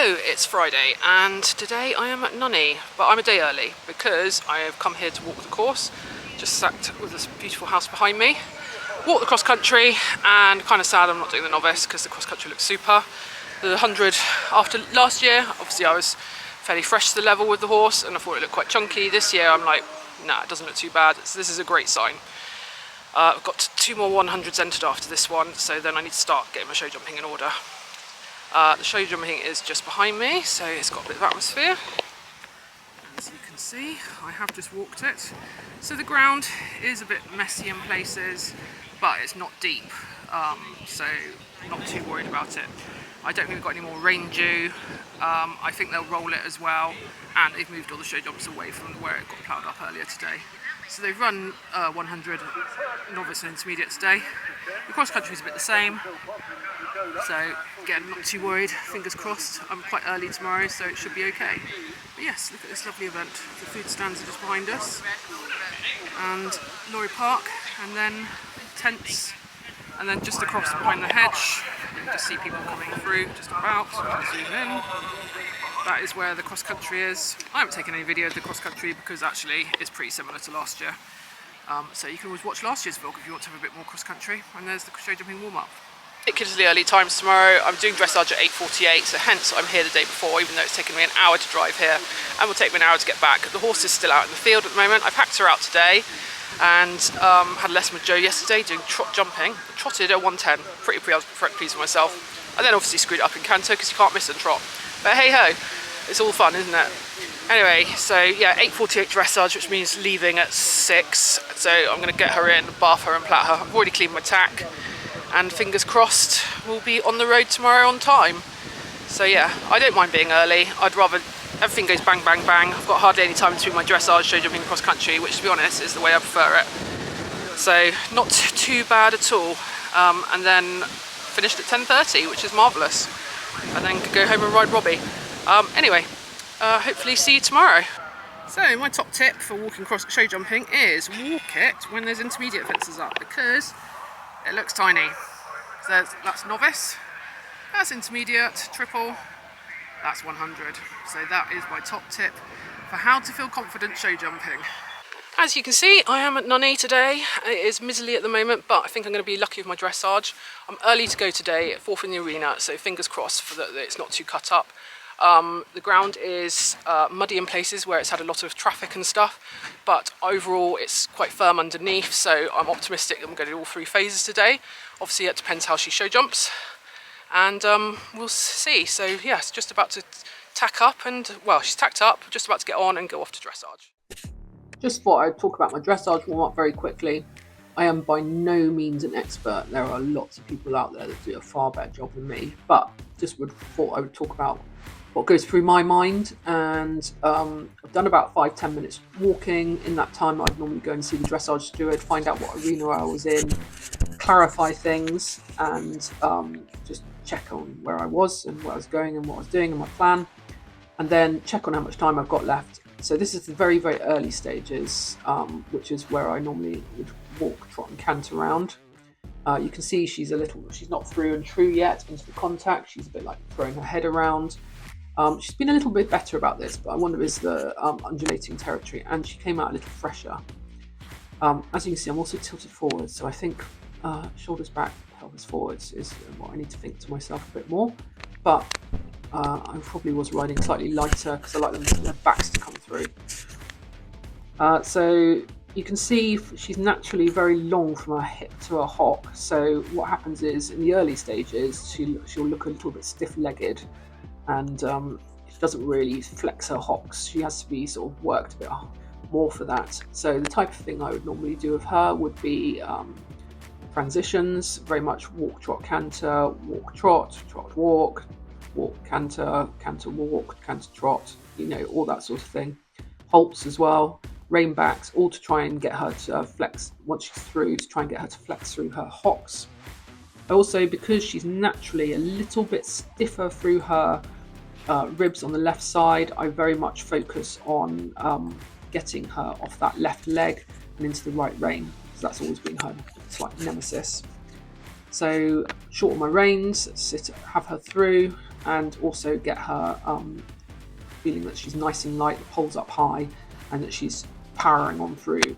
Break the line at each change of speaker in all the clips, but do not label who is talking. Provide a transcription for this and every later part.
Hello, it's Friday and today I am at Nunney, but I'm a day early because I have come here to walk the course. Just sat with this beautiful house behind me, walk the cross country, and kind of sad I'm not doing the novice because the cross country looks super. The 100 after last year, obviously I was fairly fresh to the level with the horse and I thought it looked quite chunky. This year I'm like, nah, it doesn't look too bad. So this is a great sign. I've got 2 more 100s entered after this one, so then I need to start getting my show jumping in order. The show jumping is just behind me, so it's got a bit of atmosphere. As you can see, I have just walked it. So the ground is a bit messy in places, but it's not deep, so not too worried about it. I don't think we've got any more rain due. I think they'll roll it as well, and they've moved all the show jumps away from where it got ploughed up earlier today. So they've run 100 novice and intermediate today. The cross country is a bit the same. So again, not too worried, fingers crossed. I'm quite early tomorrow, so it should be okay. But yes, look at this lovely event. The food stands are just behind us, and lorry park, and then tents, and then just across behind the hedge, you can just see people coming through, just about. Zoom in. That is where the cross country is. I haven't taken any video of the cross country because actually it's pretty similar to last year. So you can always watch last year's vlog if you want to have a bit more cross country. And there's the show jumping warm up. Ridiculously early times tomorrow. I'm doing dressage at 8:48, so hence I'm here the day before, even though it's taken me an hour to drive here and will take me an hour to get back. The horse is still out in the field at the moment. I've hacked her out today and had a lesson with Joe yesterday doing trot jumping. Trotted at 110, I was pretty pleased with myself. And then obviously screwed it up in canter because you can't miss a trot. But hey ho, it's all fun, isn't it? Anyway, so yeah, 8:48 dressage, which means leaving at 6. So I'm going to get her in, bath her and plait her. I've already cleaned my tack. And fingers crossed we'll be on the road tomorrow on time. So yeah, I don't mind being early. I'd rather everything goes bang bang bang. I've got hardly any time between my dressage, show jumping, cross country, which to be honest is the way I prefer it. So not too bad at all. And then finished at 10:30, which is marvellous. And then could go home and ride Robbie. Anyway, hopefully see you tomorrow. So my top tip for walking cross show jumping is walk it when there's intermediate fences up, because it looks tiny. So that's novice, that's intermediate, triple, that's 100. So that is my top tip for how to feel confident show jumping. As you can see, I am at Nunney today. It is miserly at the moment, but I think I'm going to be lucky with my dressage. I'm early to go today, 4th in the arena, so fingers crossed for that it's not too cut up. The ground is muddy in places where it's had a lot of traffic and stuff, but overall it's quite firm underneath, so I'm optimistic I'm going to do all 3 phases today. Obviously it depends how she show jumps, and we'll see. So yeah, it's just about to tack up, and well, she's tacked up, just about to get on and go off to dressage. Just thought I'd talk about my dressage warm up very quickly. I am by no means an expert. There are lots of people out there that do a far better job than me, but just thought I would talk about what goes through my mind. And I've done about 5-10 minutes walking. In that time I'd normally go and see the dressage steward, find out what arena I was in, clarify things, and just check on where I was and where I was going and what I was doing and my plan, and then check on how much time I've got left. So this is the very, very early stages, which is where I normally would walk, trot and canter around. You can see she's not through and true yet into the contact. She's a bit like throwing her head around. She's been a little bit better about this, but I wonder is the undulating territory, and she came out a little fresher. As you can see, I'm also tilted forwards, so I think shoulders back, pelvis forwards is what I need to think to myself a bit more. But I probably was riding slightly lighter because I like their backs to come through. So you can see she's naturally very long from her hip to her hock. So what happens is in the early stages she'll look a little bit stiff-legged, and she doesn't really flex her hocks. She has to be sort of worked a bit more for that. So the type of thing I would normally do with her would be transitions, very much walk, trot, canter, walk, trot, trot, walk, walk, canter, canter, walk, canter, trot, all that sort of thing. Halts as well, rein backs, all to try and get her to flex once she's through, to try and get her to flex through her hocks. Also, because she's naturally a little bit stiffer through her ribs on the left side, I very much focus on getting her off that left leg and into the right rein, because that's always been her slight nemesis. So shorten my reins, have her through, and also get her feeling that she's nice and light, the pole's up high, and that she's powering on through.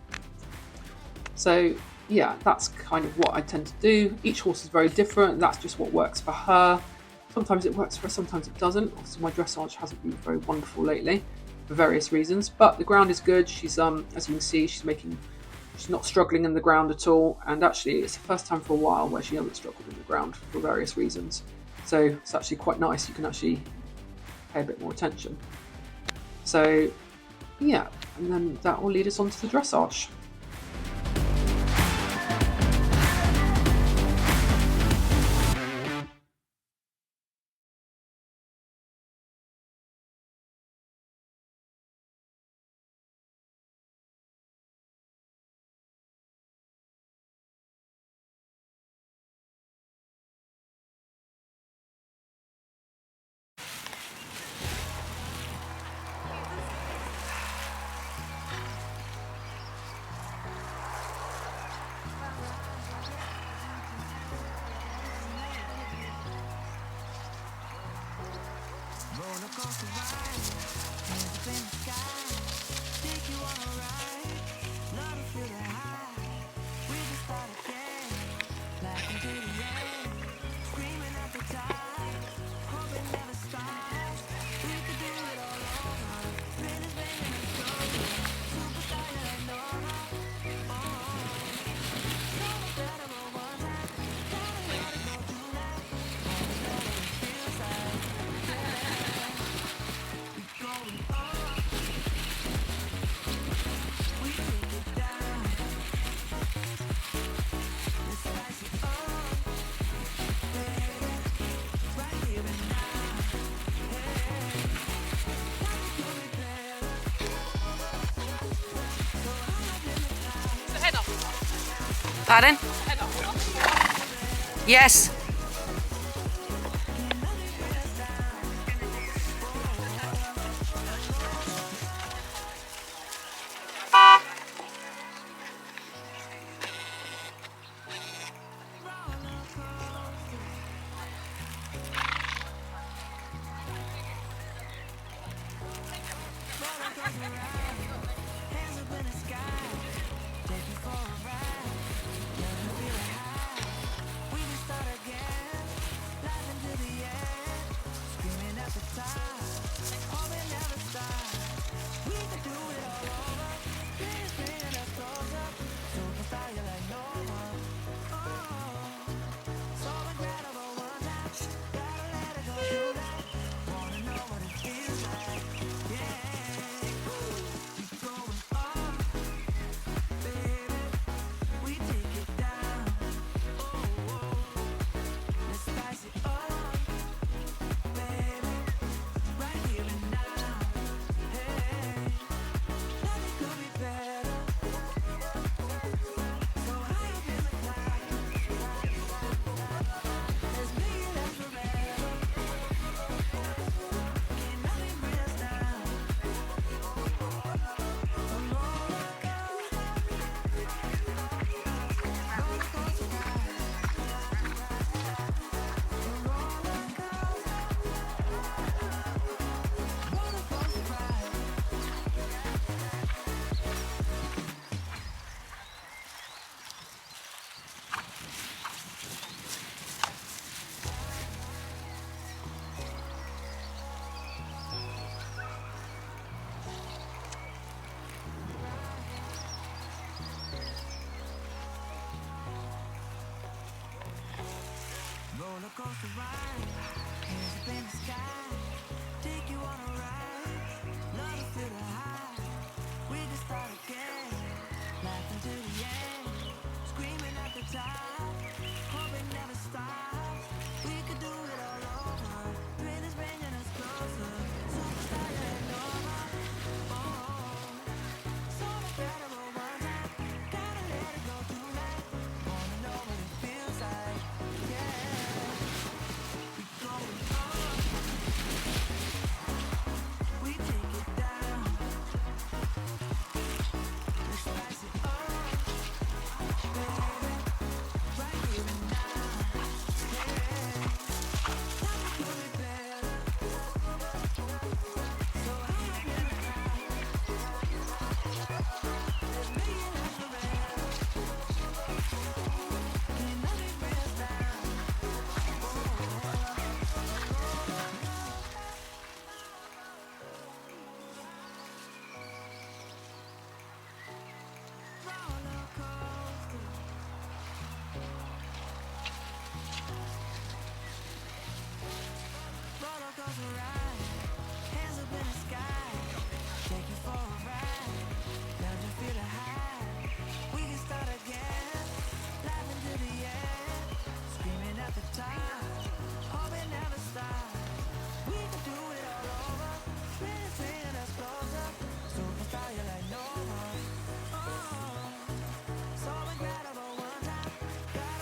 So yeah, that's kind of what I tend to do. Each horse is very different, and that's just what works for her. Sometimes it works for her, sometimes it doesn't. Also, my dressage hasn't been very wonderful lately for various reasons, but the ground is good. She's as you can see, she's not struggling in the ground at all, and actually it's the first time for a while where she hasn't struggled in the ground for various reasons. So it's actually quite nice. You can actually pay a bit more attention. So yeah, and then that will lead us on to the dressage.
Pardon? Yes.
coaster ride, hands up in the sky, take you on a ride, love to feel the high, we can start again, laughing to the end, screaming at the top, hope it never stops, we could do it all over, thrill is bringing us closer, superstar and over, oh, so incredible one time, gotta let it go tonight, wanna know what it feels like, yeah. Going on.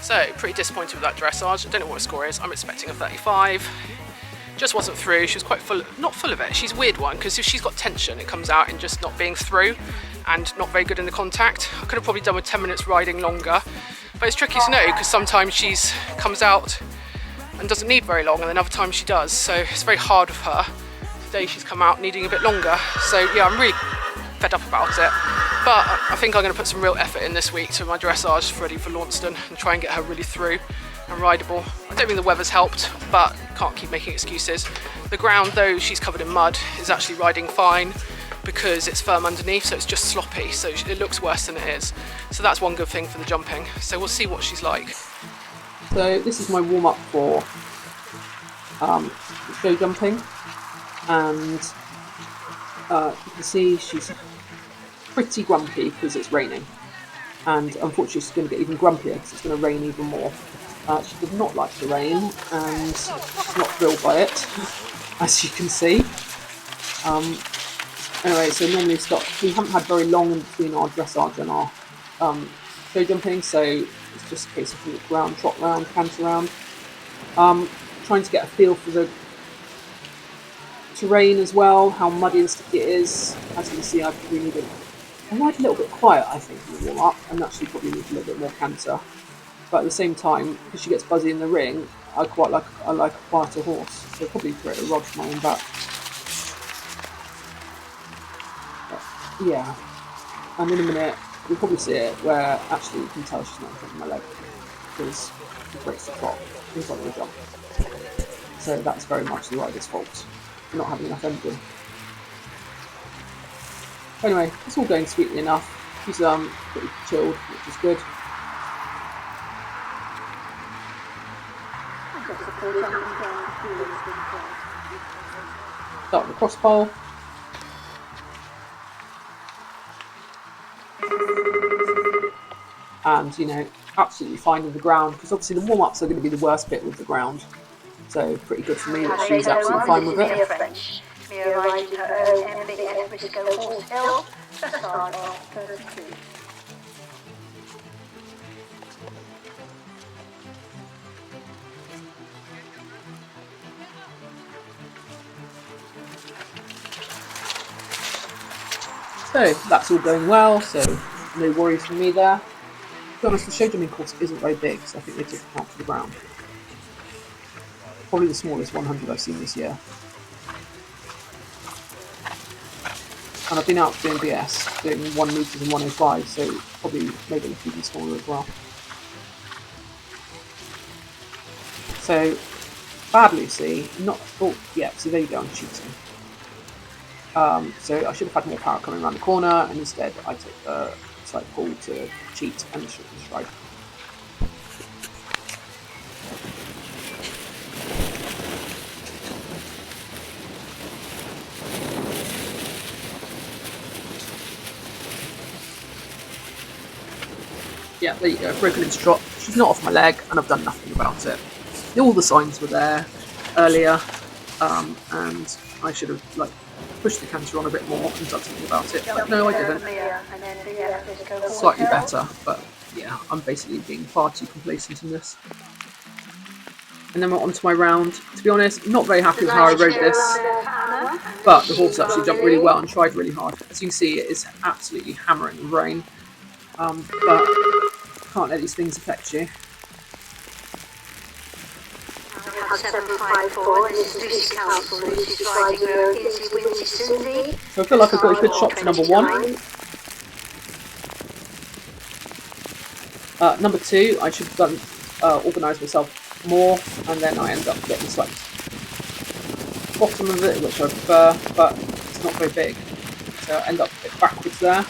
So pretty disappointed with that dressage. I don't know what her score is. I'm expecting a 35. Just wasn't through. She was quite full, not full of it. She's a weird one because if she's got tension, it comes out in just not being through and not very good in the contact. I could have probably done with 10 minutes riding longer, but it's tricky to know because sometimes she's comes out and doesn't need very long, and then other times she does. So it's very hard with her. Today she's come out needing a bit longer. So yeah, I'm really fed up about it. But I think I'm going to put some real effort in this week to my dressage ready for Launceston and try and get her really through and rideable. I don't think the weather's helped, but can't keep making excuses. The ground, though she's covered in mud, is actually riding fine because it's firm underneath, so it's just sloppy, so it looks worse than it is. So that's one good thing for the jumping. So we'll see what she's like. So this is my warm-up for show jumping, and you can see she's pretty grumpy because it's raining, and unfortunately she's going to get even grumpier because it's going to rain even more. She does not like the rain, and she's not thrilled by it, as you can see. Anyway, so normally we haven't had very long in between our dressage and our show jumping, so it's just a case of walk round, trot round, canter round. Trying to get a feel for the terrain as well, how muddy and sticky it is. As you can see, I probably need I ride a little bit quiet, I think, in the warm up, and actually probably need a little bit more canter. But at the same time, because she gets buzzy in the ring, I like a quieter horse, so probably create a rod for my own back. But, yeah, and in a minute you'll probably see it where actually you can tell she's not getting my leg because it breaks the trot, things like the jump. So that's very much the rider's fault for not having enough energy. Anyway, it's all going sweetly enough. She's pretty chilled, which is good. Start the cross pole. And, you know, absolutely fine with the ground, because obviously the warm-ups are going to be the worst bit with the ground. So pretty good for me that she's absolutely fine with it. So that's all going well, so no worries from me there. To be honest, the show jumping course isn't very big, so I think they took it out to the ground. Probably the smallest 100 I've seen this year. And I've been out doing BS, doing 1 metres and 105, so probably maybe a little bit smaller as well. So, bad Lucy, not, oh yeah, so there you go, I'm cheating. So I should have had more power coming around the corner, and instead I took a slight pull to cheat and stride. Yeah, there you go, broken into trot. She's not off my leg, and I've done nothing about it. All the signs were there earlier, and I should have pushed the canter on a bit more and done something about it. But no, I didn't. Slightly better, but yeah, I'm basically being far too complacent in this. And then we're on to my round. To be honest, not very happy with how I rode this, but the horse actually jumped really well and tried really hard. As you can see, it is absolutely hammering with rain, but can't let these things affect you.
754, this is Lucy's Council, Lucy's riding her Insey.
So I feel like I've got a good shot to number 1. Number 2, I should have done organised myself more, and then I end up getting slightly bottom of it, which I prefer, but it's not very big, so I end up a bit backwards there.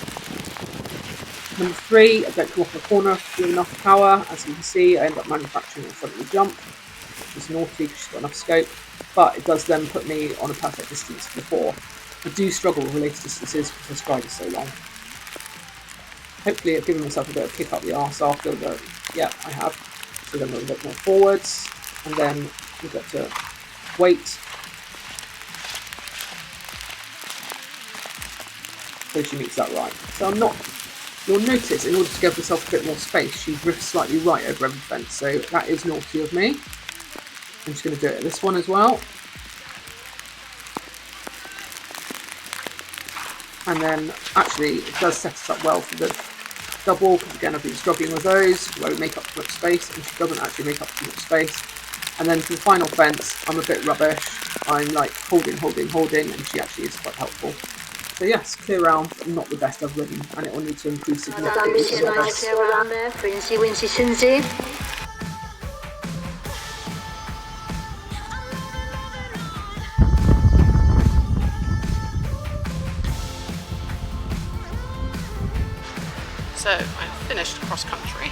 Number 3, I don't come off the corner with enough power. As you can see, I end up manufacturing in front of the jump, which is naughty because she's got enough scope, but it does then put me on a perfect distance before. I do struggle with related distances because the stride is so long. Hopefully I've given myself a bit of kick up the arse after the, yeah, I have. So then we'll look more forwards, and then we've got to wait. So she meets that right. So I'm not You'll notice in order to give herself a bit more space, she drifts slightly right over every fence, so that is naughty of me. I'm just going to do it at this one as well. And then actually it does set us up well for the double, because again I've been struggling with those where we make up too much space, and she doesn't actually make up too much space. And then for the final fence, I'm a bit rubbish. I'm like holding, and she actually is quite helpful. So yes, clear round, but not the best I've ridden, and it will need to improve significantly.
This is a nice clear around there for Insey, Wincy, Sunsey.
So I finished cross country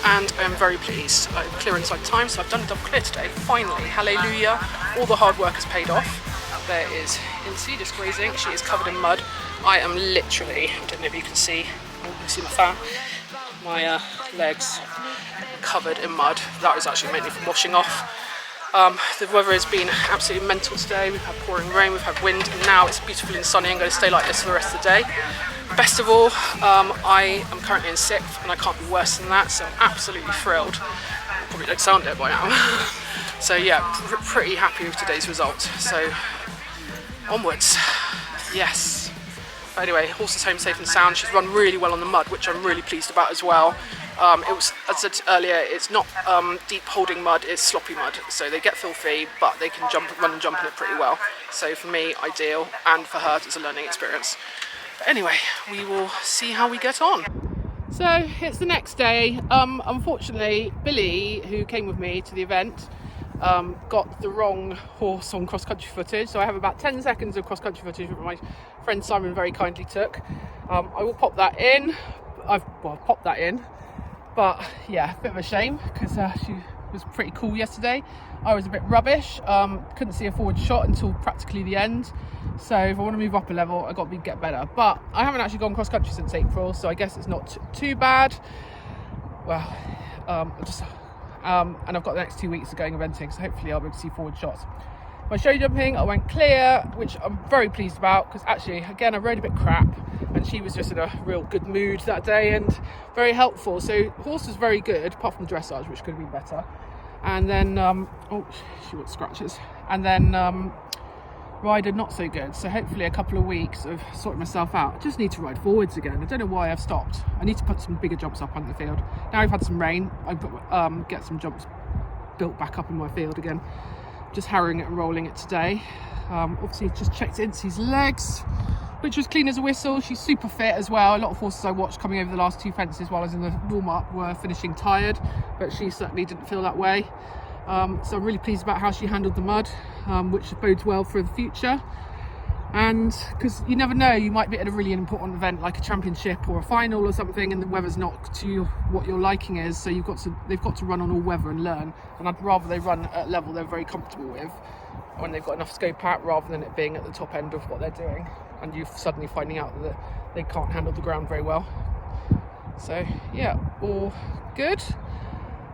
and I'm very pleased. I'm clear inside time, so I've done a double clear today. Finally, hallelujah, all the hard work has paid off. There is Insey just grazing. She is covered in mud. I am literally, I don't know if you can see, oh, you can see my fan, my legs covered in mud. That was actually mainly from washing off. The weather has been absolutely mental today. We've had pouring rain, we've had wind, and now it's beautiful and sunny. I'm going to stay like this for the rest of the day. Best of all, I am currently in 6th and I can't be worse than that, so I'm absolutely thrilled. I probably don't sound it by now. So yeah, pretty happy with today's result. So onwards, yes. But anyway, horse is home safe and sound. She's run really well on the mud, which I'm really pleased about as well. It was, as I said earlier, it's not deep holding mud, it's sloppy mud. So they get filthy, but they can run and jump in it pretty well. So for me, ideal, and for her, it's a learning experience. But anyway, we will see how we get on. So it's the next day. Unfortunately, Billy, who came with me to the event, got the wrong horse on cross-country footage. So I have about 10 seconds of cross-country footage that my friend Simon very kindly took. I will pop that in. I've popped that in. But yeah, a bit of a shame because she was pretty cool yesterday. I was a bit rubbish. Couldn't see a forward shot until practically the end. So if I want to move up a level, I've got to get better. But I haven't actually gone cross country since April, so I guess it's not too bad. Well, and I've got the next 2 weeks of going eventing, so hopefully I'll be able to see forward shots. My show jumping, I went clear, which I'm very pleased about because actually, again, I rode a bit crap and she was just in a real good mood that day and very helpful. So horse was very good, apart from dressage, which could have been better. And then, oh, she wants scratches. And then rider not so good. So hopefully a couple of weeks of sorting myself out. I just need to ride forwards again. I don't know why I've stopped. I need to put some bigger jumps up on the field. Now we've had some rain, I put, get some jumps built back up in my field again. Just harrowing it and rolling it today. Obviously just checked Insey's legs, which was clean as a whistle. She's super fit as well. A lot of horses I watched coming over the last 2 fences while I was in the warm-up were finishing tired, but she certainly didn't feel that way. So I'm really pleased about how she handled the mud, which bodes well for the future. And because you never know, you might be at a really important event like a championship or a final or something, and the weather's not to what your liking is. So they've got to run on all weather and learn. And I'd rather they run at a level they're very comfortable with when they've got enough scope out, rather than it being at the top end of what they're doing and you suddenly finding out that they can't handle the ground very well. So yeah, all good.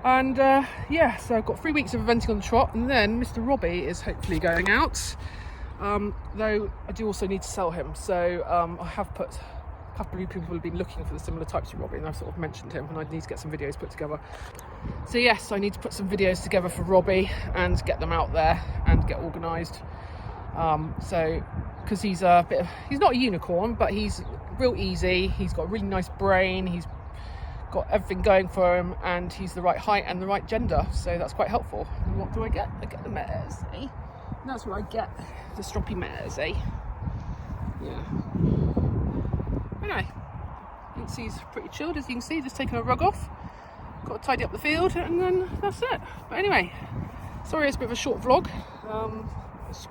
And yeah, so I've got 3 weeks of eventing on the trot, and then Mr. Robbie is hopefully going out. Though I do also need to sell him, so I have put a couple of people who have been looking for the similar types of Robbie, and I've sort of mentioned him, and I need to get some videos put together. So yes, I need to put some videos together for Robbie and get them out there and get organised. So because he's not a unicorn, but he's real easy. He's got a really nice brain. He's got everything going for him, and he's the right height and the right gender, so that's quite helpful. And what do I get? I get the mares, eh? And that's what I get, the stroppy mares, eh? Yeah. Anyway, Insey's pretty chilled, as you can see, just taking a rug off. Got to tidy up the field, and then that's it. But anyway, sorry it's a bit of a short vlog.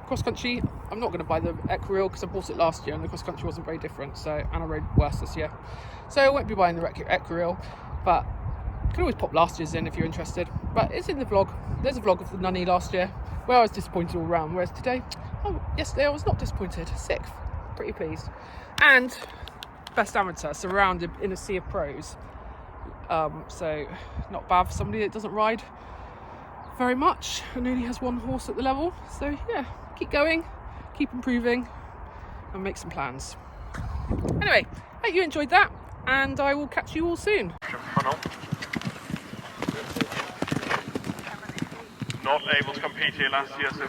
Cross country, I'm not going to buy the Equereel because I bought it last year and the cross country wasn't very different, so, and I rode worse this year, so I won't be buying the Equereel, but you can always pop last year's in if you're interested. But it's in the vlog. There's a vlog of the Nunney last year where I was disappointed all round, whereas today, yesterday I was not disappointed. 6th, pretty pleased, and best amateur, surrounded in a sea of pros, so not bad for somebody that doesn't ride very much and only has one horse at the level. So yeah, keep going, keep improving, and make some plans. Anyway, hope you enjoyed that, and I will catch you all soon.
Not able to compete here last year, so